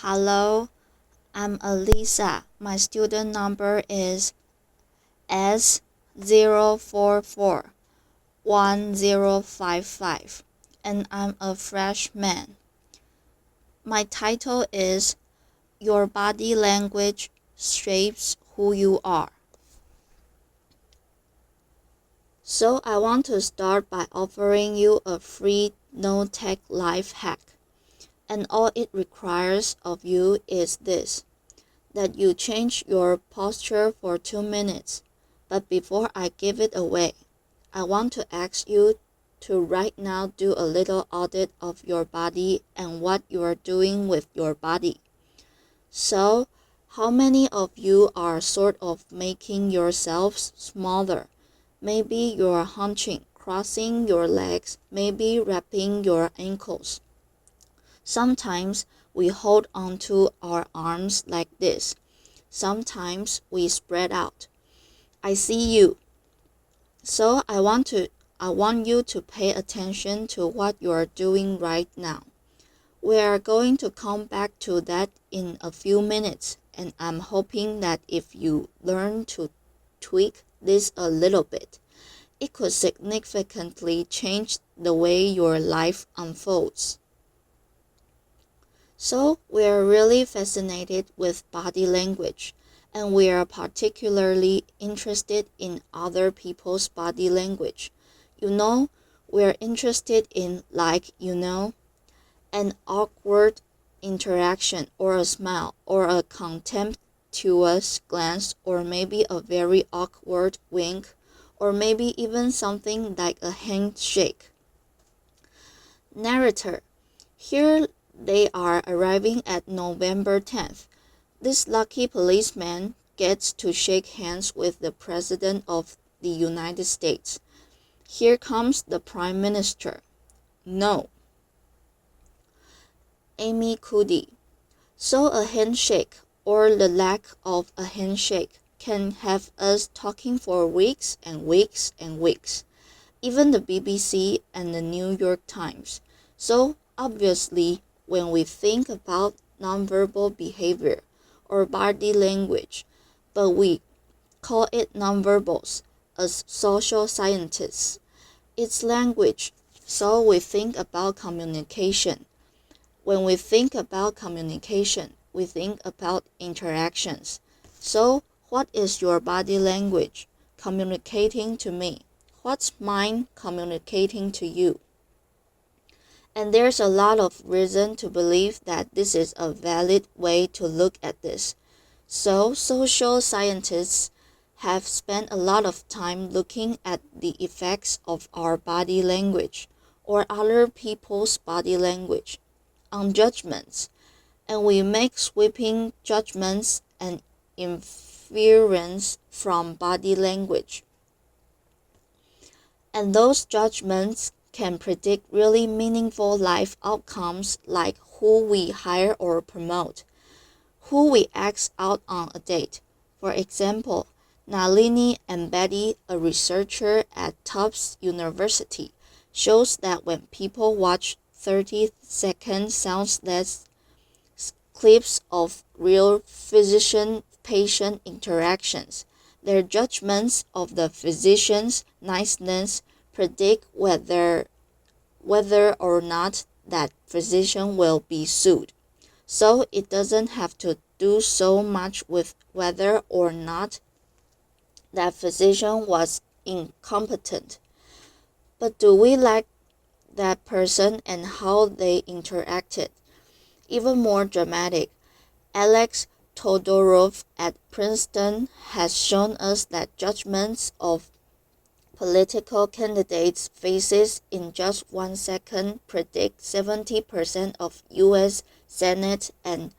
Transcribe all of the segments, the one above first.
Hello, I'm Alisa. My student number is S0441055, and I'm a freshman. My title is Your Body Language Shapes Who You Are. So I want to start by offering you a free no-tech life hack. And all it requires of you is this, that you change your posture for 2 minutes. But before I give it away, I want to ask you to right now do a little audit of your body and what you are doing with your body. So, how many of you are sort of making yourselves smaller? Maybe you're hunching, crossing your legs, maybe wrapping your ankles. Sometimes we hold onto our arms like this. Sometimes we spread out. I see you. So I want you to pay attention to what you are doing right now. We are going to come back to that in a few minutes, and I'm hoping that if you learn to tweak this a little bit, it could significantly change the way your life unfolds. So we are really fascinated with body language, and we are particularly interested in other people's body language. We're interested in, an awkward interaction or a smile or a contemptuous glance or maybe a very awkward wink or maybe even something like a handshake. Narrator. Here they are arriving at November 10th. This lucky policeman gets to shake hands with the President of the United States. Here comes the Prime Minister. No. Amy Cuddy. So a handshake, or the lack of a handshake, can have us talking for weeks and weeks and weeks. Even the BBC and the New York Times. So obviously, when we think about nonverbal behavior or body language, but we call it nonverbals as social scientists. It's language, so we think about communication. When we think about communication, we think about interactions. So, what is your body language communicating to me? What's mine communicating to you? And there's a lot of reason to believe that this is a valid way to look at this. So, social scientists have spent a lot of time looking at the effects of our body language or other people's body language on judgments, and we make sweeping judgments and inference from body language. And those judgments can predict really meaningful life outcomes like who we hire or promote, who we ask out on a date. For example, Nalini and Betty, a researcher at Tufts University, shows that when people watch 30-second soundless clips of real physician-patient interactions, their judgments of the physician's niceness predict whether or not that physician will be sued. So it doesn't have to do so much with whether or not that physician was incompetent. But do we like that person and how they interacted? Even more dramatic, Alex Todorov at Princeton has shown us that judgments of political candidates' faces in just 1 second predict 70% of U.S. Senate and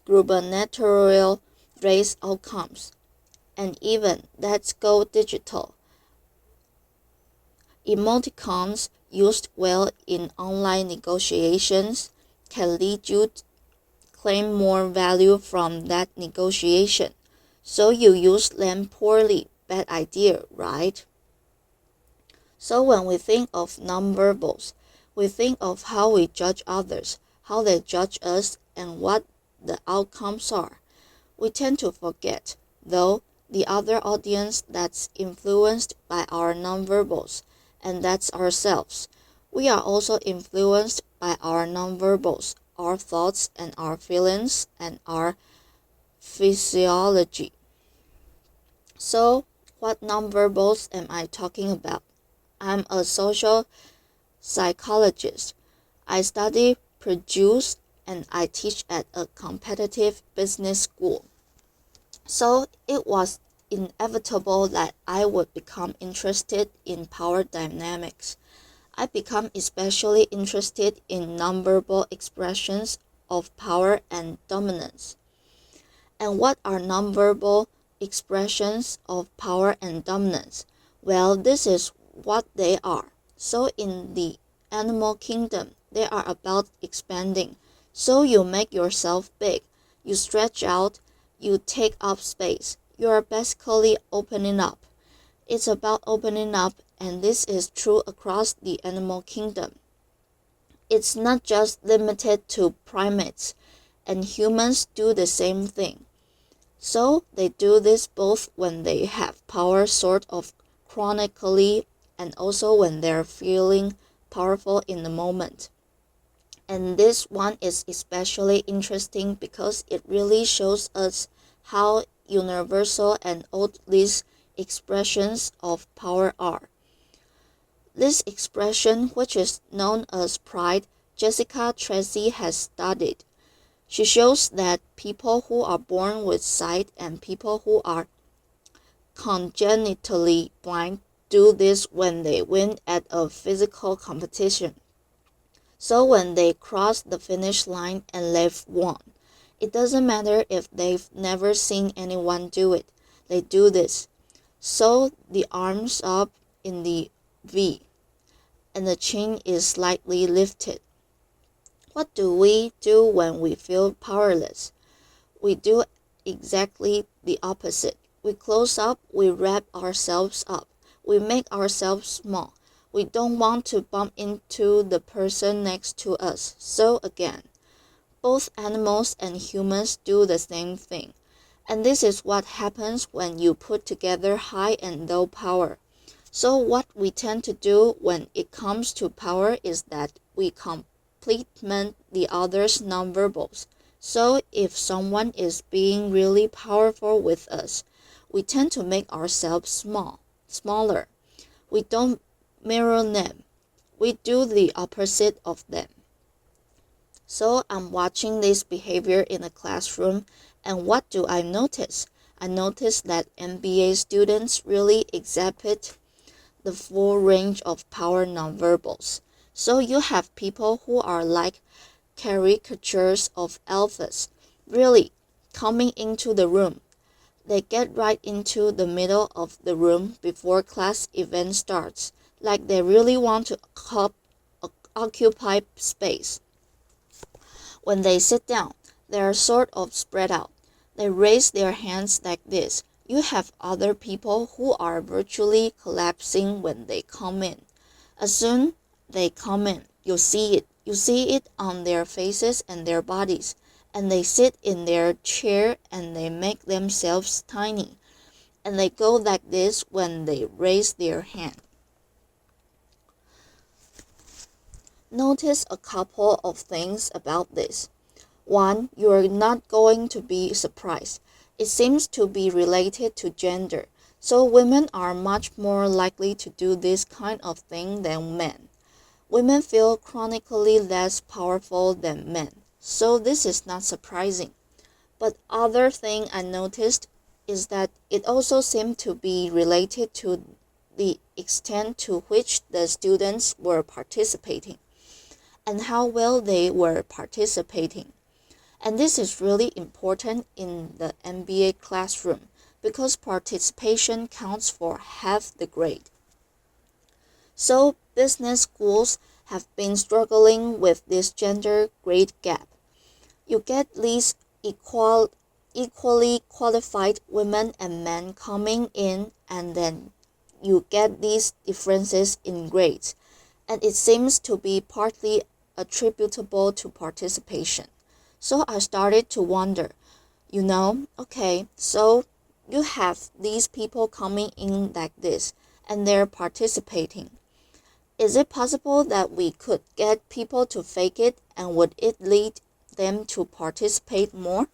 gubernatorial race outcomes. And even, let's go digital. Emoticons used well in online negotiations can lead you to claim more value from that negotiation. So you use them poorly. Bad idea, right? So when we think of nonverbals, we think of how we judge others, how they judge us, and what the outcomes are. We tend to forget, though, the other audience that's influenced by our nonverbals, and that's ourselves. We are also influenced by our nonverbals, our thoughts and our feelings and our physiology. So, what nonverbals am I talking about? I'm a social psychologist. I study, produce, and I teach at a competitive business school. So it was inevitable that I would become interested in power dynamics. I become especially interested in nonverbal expressions of power and dominance. And what are nonverbal expressions of power and dominance? Well, this is what they are. So in the animal kingdom, they are about expanding. So you make yourself big, you stretch out, you take up space. You are basically opening up. It's about opening up, and this is true across the animal kingdom. It's not just limited to primates, and humans do the same thing. So they do this both when they have power sort of chronically and also when they're feeling powerful in the moment. And this one is especially interesting because it really shows us how universal and old these expressions of power are. This expression, which is known as pride, Jessica Tracy has studied. She shows that people who are born with sight and people who are congenitally blind do this when they win at a physical competition. So when they cross the finish line and they've won, it doesn't matter if they've never seen anyone do it. They do this. So the arms up in the V and the chin is slightly lifted. What do we do when we feel powerless? We do exactly the opposite. We close up, we wrap ourselves up, we make ourselves small. We don't want to bump into the person next to us. So again, both animals and humans do the same thing. And this is what happens when you put together high and low power. So what we tend to do when it comes to power is that we complement the other's nonverbals. So if someone is being really powerful with us, we tend to make ourselves smaller. We don't mirror them. We do the opposite of them. So I'm watching this behavior in a classroom, and what do I notice? I notice that MBA students really exhibit the full range of power nonverbals. So you have people who are like caricatures of alphas, really coming into the room. They get right into the middle of the room before class event starts, like they really want to occupy space. When they sit down, they are sort of spread out. They raise their hands like this. You have other people who are virtually collapsing when they come in. As soon they come in, you see it. You see it on their faces and their bodies. And they sit in their chair and they make themselves tiny. And they go like this when they raise their hand. Notice a couple of things about this. One, you're not going to be surprised. It seems to be related to gender. So women are much more likely to do this kind of thing than men. Women feel chronically less powerful than men. So this is not surprising. But other thing I noticed is that it also seemed to be related to the extent to which the students were participating and how well they were participating. And this is really important in the MBA classroom because participation counts for half the grade. So business schools have been struggling with this gender grade gap. You get these equally qualified women and men coming in, and then you get these differences in grades. And it seems to be partly attributable to participation. So I started to wonder, okay, so you have these people coming in like this, and they're participating. Is it possible that we could get people to fake it, and would it lead them to participate more?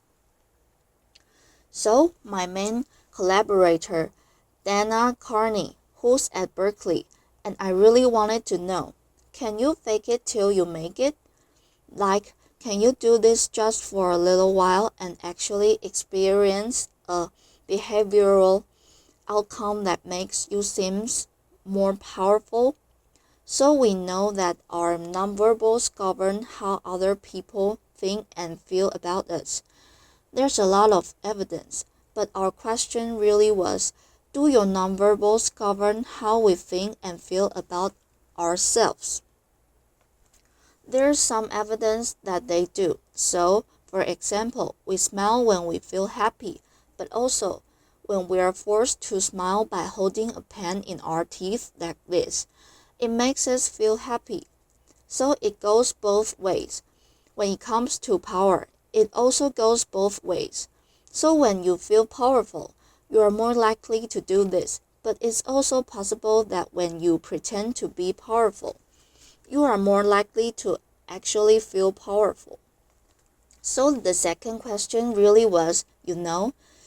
So my main collaborator, Dana Carney, who's at Berkeley, and I really wanted to know, can you fake it till you make it? Like, can you do this just for a little while and actually experience a behavioral outcome that makes you seem more powerful? So we know that our nonverbals govern how other people think and feel about us. There's a lot of evidence, but our question really was, do your nonverbals govern how we think and feel about ourselves? There's some evidence that they do. So, for example, we smile when we feel happy, but also when we are forced to smile by holding a pen in our teeth like this, it makes us feel happy. So it goes both ways. When it comes to power, it also goes both ways. So when you feel powerful, you are more likely to do this, but it's also possible that when you pretend to be powerful, you are more likely to actually feel powerful. So the second question really was,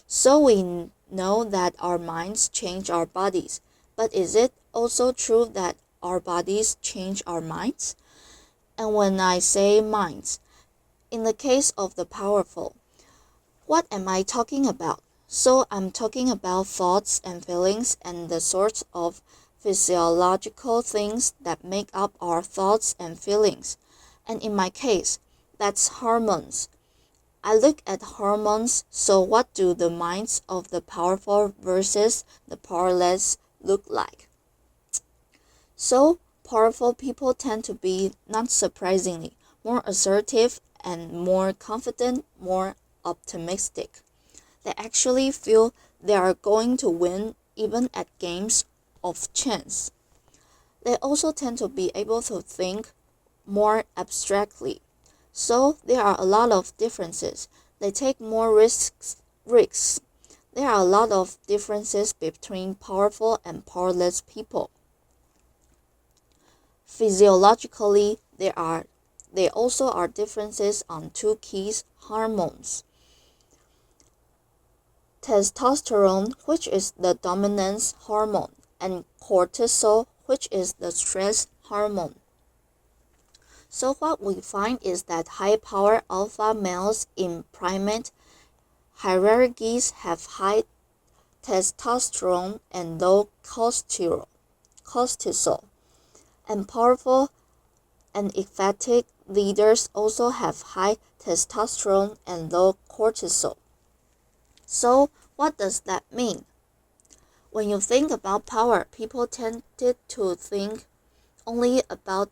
so we know that our minds change our bodies, but is it also true that our bodies change our minds? And when I say minds, in the case of the powerful, what am I talking about? So I'm talking about thoughts and feelings and the sorts of physiological things that make up our thoughts and feelings. And in my case, that's hormones. I look at hormones, so what do the minds of the powerful versus the powerless look like? So, powerful people tend to be, not surprisingly, more assertive and more confident, more optimistic. They actually feel they are going to win even at games of chance. They also tend to be able to think more abstractly. So there are a lot of differences. They take more risks. There are a lot of differences between powerful and powerless people. Physiologically, there also are differences on two key hormones. Testosterone, which is the dominance hormone, and cortisol, which is the stress hormone. So what we find is that high-power alpha males in primate hierarchies have high testosterone and low cortisol, and powerful and effective leaders also have high testosterone and low cortisol. So what does that mean? When you think about power, people tended to think only about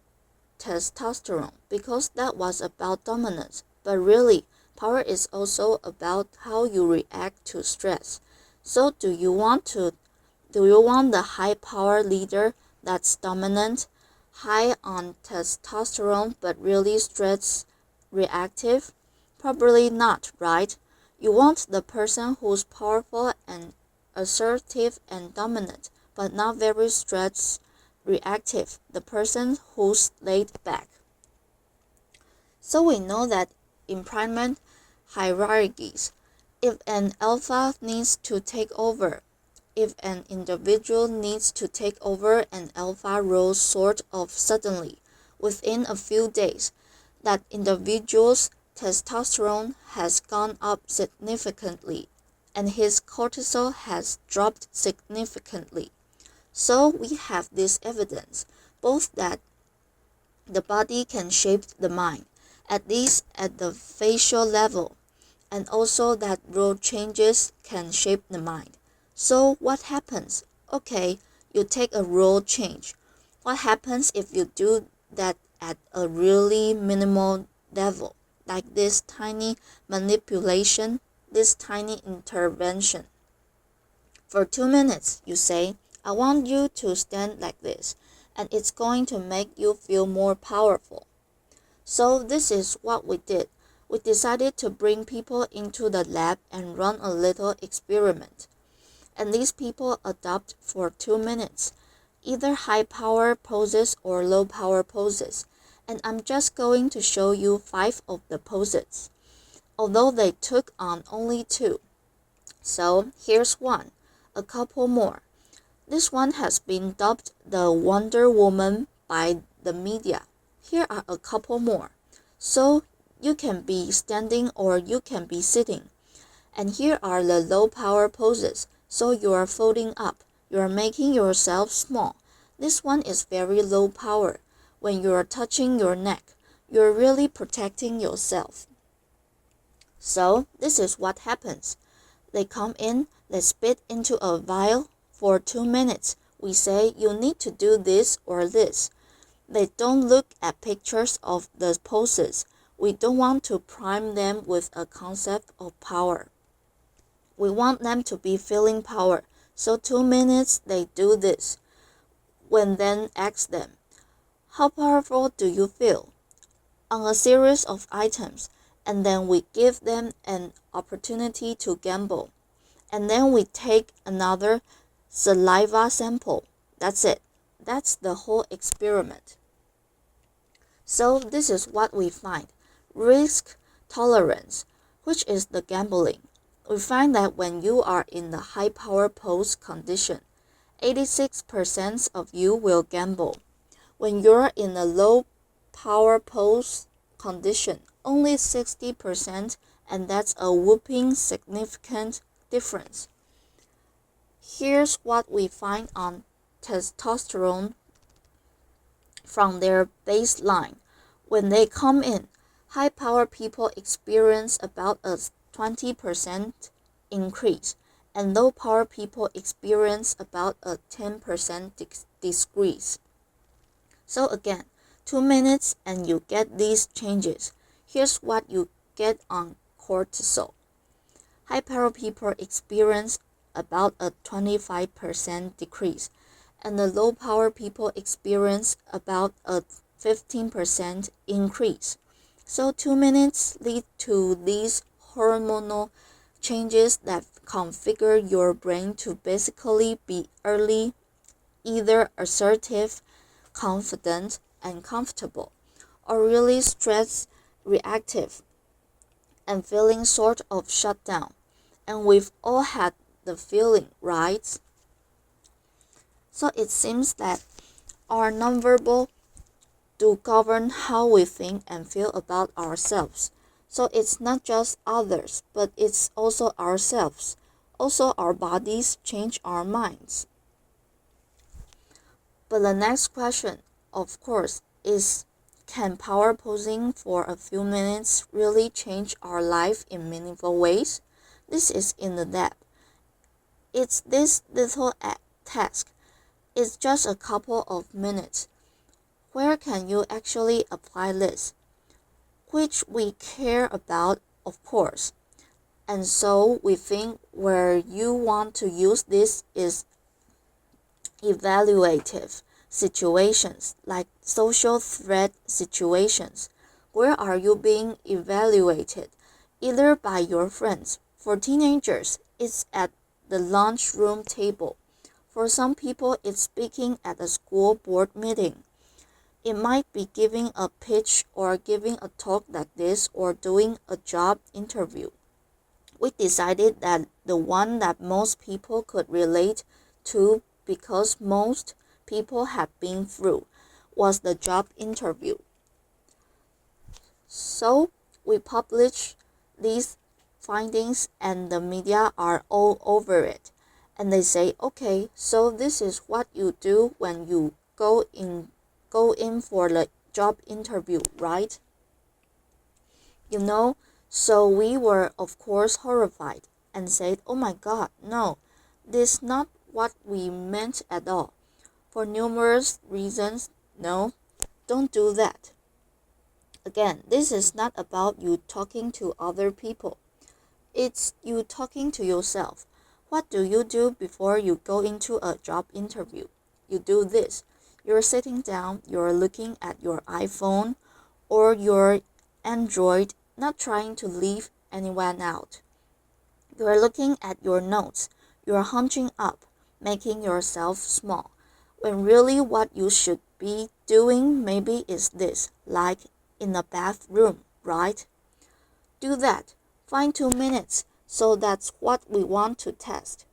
testosterone because that was about dominance. But really, power is also about how you react to stress. So do you want the high power leader that's dominant, high on testosterone but really stress reactive? Probably not, right? You want the person who's powerful and assertive and dominant, but not very stress reactive, the person who's laid back. So we know that in primate hierarchies, if an alpha needs to take over, if an individual needs to take over an alpha role sort of suddenly, within a few days, that individual's testosterone has gone up significantly and his cortisol has dropped significantly. So we have this evidence, both that the body can shape the mind, at least at the facial level, and also that role changes can shape the mind. So what happens? Okay, you take a role change. What happens if you do that at a really minimal level, like this tiny manipulation, this tiny intervention? For 2 minutes, you say, I want you to stand like this, and it's going to make you feel more powerful. So this is what we did. We decided to bring people into the lab and run a little experiment. And these people adopt for 2 minutes, either high power poses or low power poses. And I'm just going to show you 5 of the poses, although they took on only 2. So here's one, a couple more. This one has been dubbed the Wonder Woman by the media. Here are a couple more. So you can be standing or you can be sitting. And here are the low power poses. So you are folding up. You are making yourself small. This one is very low power. When you are touching your neck, you're really protecting yourself. So this is what happens. They come in, they spit into a vial. For 2 minutes, we say you need to do this or this. They don't look at pictures of the poses. We don't want to prime them with a concept of power. We want them to be feeling power. So 2 minutes they do this. When then ask them, how powerful do you feel? On a series of items, and then we give them an opportunity to gamble. And then we take another saliva sample. That's it. That's the whole experiment. So this is what we find. Risk tolerance, which is the gambling. We find that when you are in the high power pose condition, 86% of you will gamble. When you're in a low power pose condition, only 60%, and that's a whopping significant difference. Here's what we find on testosterone from their baseline. When they come in, high power people experience about a 20% increase, and low power people experience about a 10% decrease. So again, 2 minutes and you get these changes. Here's what you get on cortisol. High power people experience about a 25% decrease, and the low power people experience about a 15% increase. So 2 minutes lead to these hormonal changes that configure your brain to basically be early, either assertive, confident, and comfortable, or really stress reactive and feeling sort of shut down. And we've all had the feeling, right? So it seems that our nonverbal do govern how we think and feel about ourselves. So it's not just others, but it's also ourselves. Also, our bodies change our minds. But the next question, of course, is, can power posing for a few minutes really change our life in meaningful ways? This is in the depth. It's this little task. It's just a couple of minutes. Where can you actually apply this? Which we care about, of course. And so we think where you want to use this is evaluative situations, like social threat situations. Where are you being evaluated? Either by your friends. For teenagers, it's at the lunchroom table. For some people, it's speaking at a school board meeting. It might be giving a pitch or giving a talk like this or doing a job interview. We decided that the one that most people could relate to, because most people have been through, was the job interview. So we published these findings and the media are all over it. And they say, okay, so this is what you do when you go in for the job interview, right? So we were of course horrified and said, oh my God, no, this is not what we meant at all. For numerous reasons, no, don't do that. Again, this is not about you talking to other people. It's you talking to yourself. What do you do before you go into a job interview? You do this. You're sitting down, you're looking at your iPhone or your Android not trying to leave anyone out. You are looking at your notes. You are hunching up, making yourself small, when really what you should be doing maybe is this, like in a bathroom, right? Do that. Find 2 minutes. So that's what we want to test.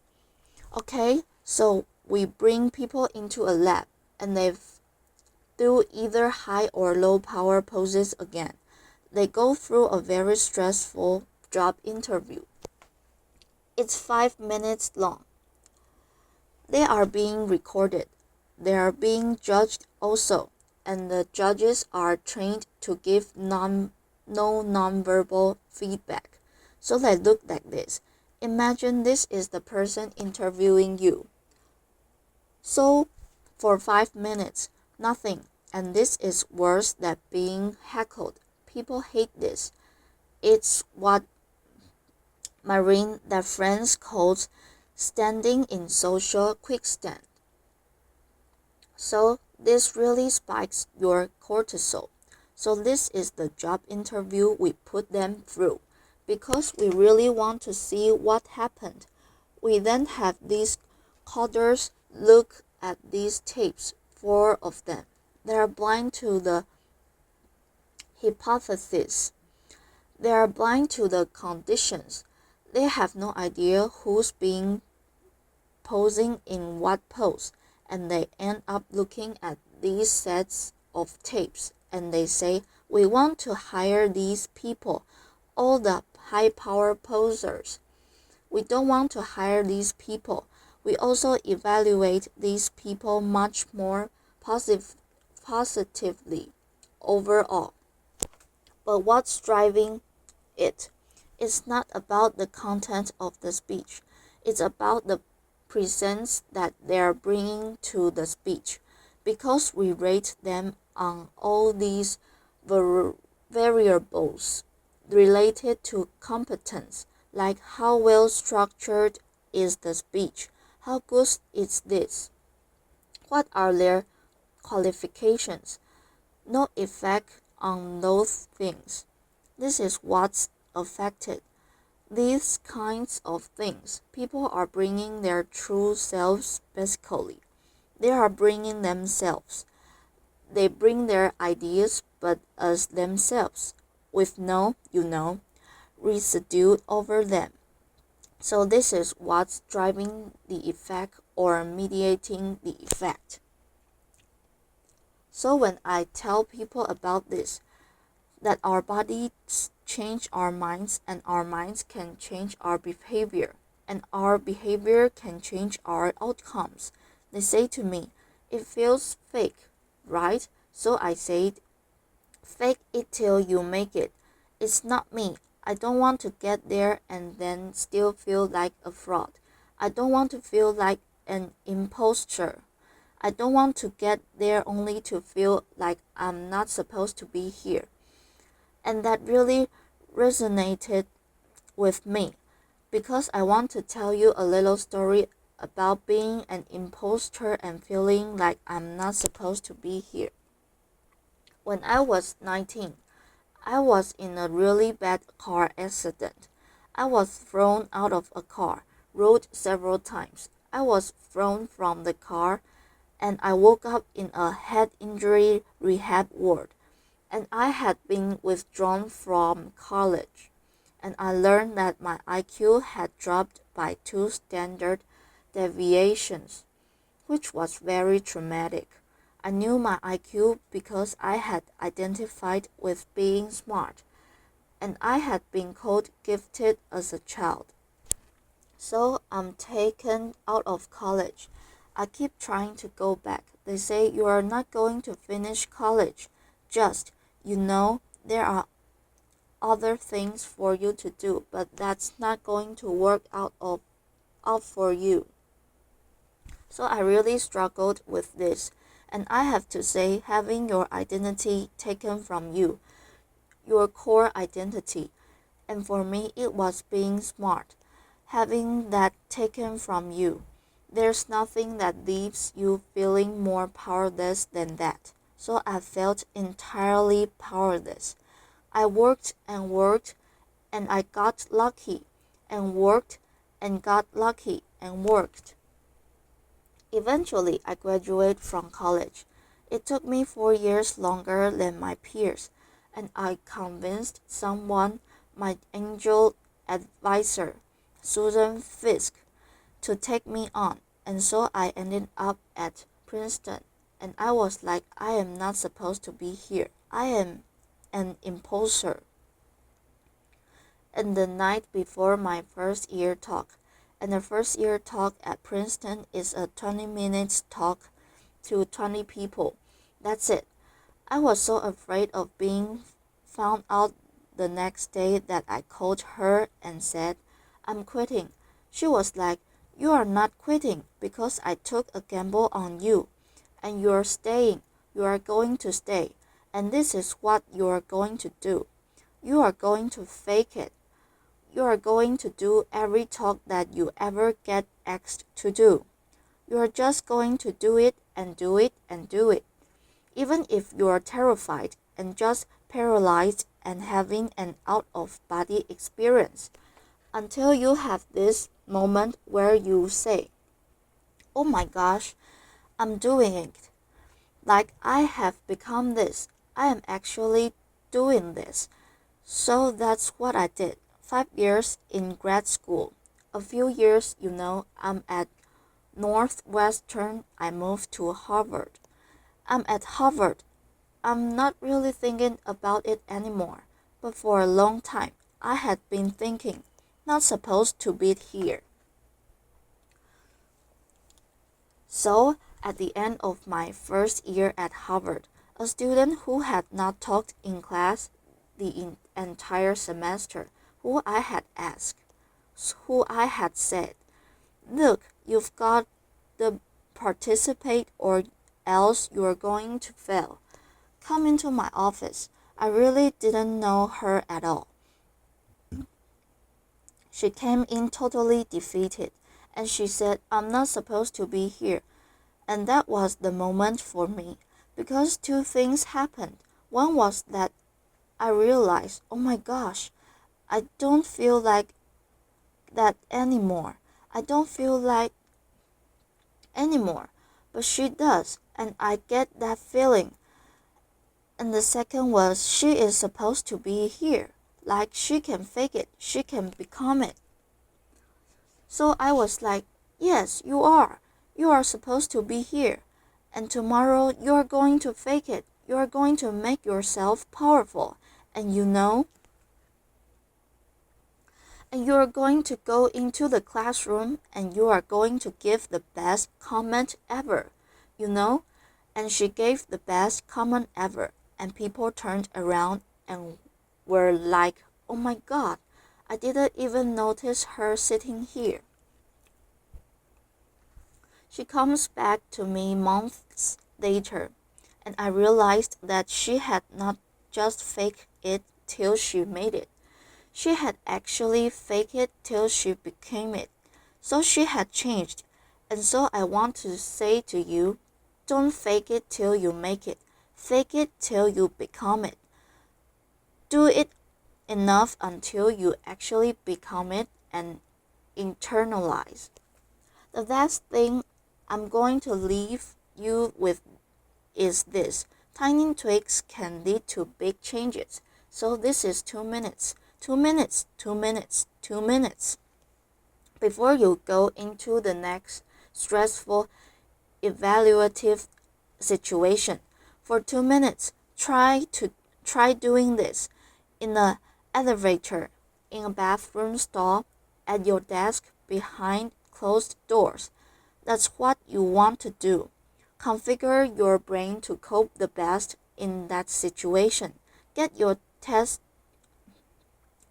Okay, so we bring people into a lab and they do either high or low power poses again. They go through a very stressful job interview. It's 5 minutes long. They are being recorded. They are being judged also, and the judges are trained to give no nonverbal feedback. So they look like this. Imagine this is the person interviewing you. So for 5 minutes, nothing, and this is worse than being heckled. People hate this. It's what Marine that friends calls standing in social quicksand. So this really spikes your cortisol. So this is the job interview we put them through because we really want to see what happened. We then have these coders look at these tapes, 4 of them. They are blind to the hypothesis. They are blind to the conditions. They have no idea who's being posing in what pose, and they end up looking at these sets of tapes and they say, we want to hire these people, all the high power posers. We don't want to hire these people. We also evaluate these people much more positively overall. But what's driving it? It's not about the content of the speech. It's about the presence that they're bringing to the speech, because we rate them on all these variables related to competence, like how well structured is the speech, how good is this, what are their qualifications. No effect on those things. This is what's affected. These kinds of things, people are bringing their true selves basically. They are bringing themselves. They bring their ideas but as themselves, with no, residue over them. So this is what's driving the effect or mediating the effect. So when I tell people about this, that our bodies change our minds and our minds can change our behavior and our behavior can change our outcomes, they say to me, it feels fake, right? So I said, fake it till you make it. It's not me. I don't want to get there and then still feel like a fraud. I don't want to feel like an imposter. I don't want to get there only to feel like I'm not supposed to be here. And that really resonated with me because I want to tell you a little story about being an imposter and feeling like I'm not supposed to be here. When I was 19, I was in a really bad car accident. I was thrown out of a car, rolled several times. I was thrown from the car and I woke up in a head injury rehab ward. And I had been withdrawn from college, and I learned that my IQ had dropped by 2 standard deviations, which was very traumatic. I knew my IQ because I had identified with being smart, and I had been called gifted as a child. So I'm taken out of college. I keep trying to go back. They say you are not going to finish college. Just, there are other things for you to do, but that's not going to work out for you. So I really struggled with this, and I have to say, having your identity taken from you, your core identity, and for me it was being smart, having that taken from you. There's nothing that leaves you feeling more powerless than that. so I felt entirely powerless. I worked and worked, and I got lucky, and worked and got lucky and worked. Eventually, I graduated from college. It took me 4 years longer than my peers, and I convinced someone, my angel advisor, Susan Fisk, to take me on, and so I ended up at Princeton. And I was like, I am not supposed to be here. I am an imposter. And the night before my first year talk, and the first year talk at Princeton is a 20 minutes talk to 20 people. That's it. I was so afraid of being found out the next day that I called her and said, I'm quitting. She was like, you are not quitting because I took a gamble on you. And you're staying. You are going to stay. And this is what you are going to do. You are going to fake it. You are going to do every talk that you ever get asked to do. You are just going to do it and do it and do it. Even if you are terrified and just paralyzed and having an out-of-body experience, until you have this moment where you say, oh my gosh, I'm doing it. Like I have become this. I am actually doing this. So that's what I did. 5 years in grad school. A few years, I'm at Northwestern. I moved to Harvard. I'm at Harvard. I'm not really thinking about it anymore. But for a long time, I had been thinking, not supposed to be here. So, at the end of my first year at Harvard, a student who had not talked in class the entire semester, who I had asked, who I had said, look, you've got to participate or else you're going to fail. Come into my office. I really didn't know her at all. She came in totally defeated, and she said, I'm not supposed to be here. And that was the moment for me, because two things happened. One was that I realized, oh my gosh, I don't feel like that anymore. I don't feel like anymore. But she does, and I get that feeling. And the second was she is supposed to be here. Like she can fake it. She can become it. So I was like, yes, you are. You are supposed to be here. And tomorrow you are going to fake it. You are going to make yourself powerful. And you are going to go into the classroom and you are going to give the best comment ever, And she gave the best comment ever, and people turned around and were like, oh my God, I didn't even notice her sitting here. She comes back to me months later, and I realized that she had not just faked it till she made it. She had actually faked it till she became it. So she had changed. And so I want to say to you, don't fake it till you make it. Fake it till you become it. Do it enough until you actually become it and internalize. The last thing I'm going to leave you with is this. Tiny tweaks can lead to big changes. So this is 2 minutes. 2 minutes, 2 minutes, 2 minutes. Before you go into the next stressful evaluative situation, for 2 minutes, try doing this in an elevator, in a bathroom stall, at your desk, behind closed doors. That's what you want to do. Configure your brain to cope the best in that situation. Get your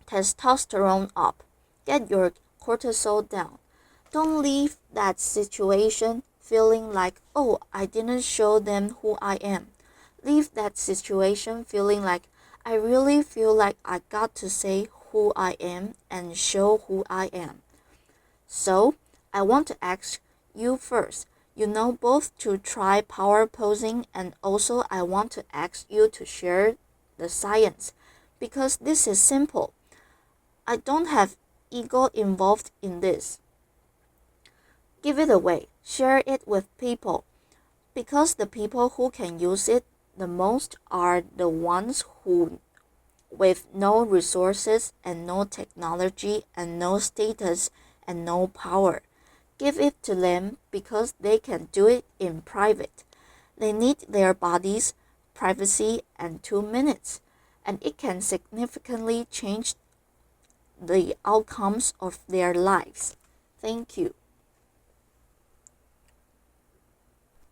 testosterone up. Get your cortisol down. Don't leave that situation feeling like, oh, I didn't show them who I am. Leave that situation feeling like, I really feel like I got to say who I am and show who I am. So, I want to ask you first, You know both to try power posing, and also I want to ask you to share the science because this is simple. I don't have ego involved in this. Give it away. Share it with people because the people who can use it the most are the ones who with no resources and no technology and no status and no power. Give it to them because they can do it in private. They need their bodies, privacy, and 2 minutes, and it can significantly change the outcomes of their lives. Thank you.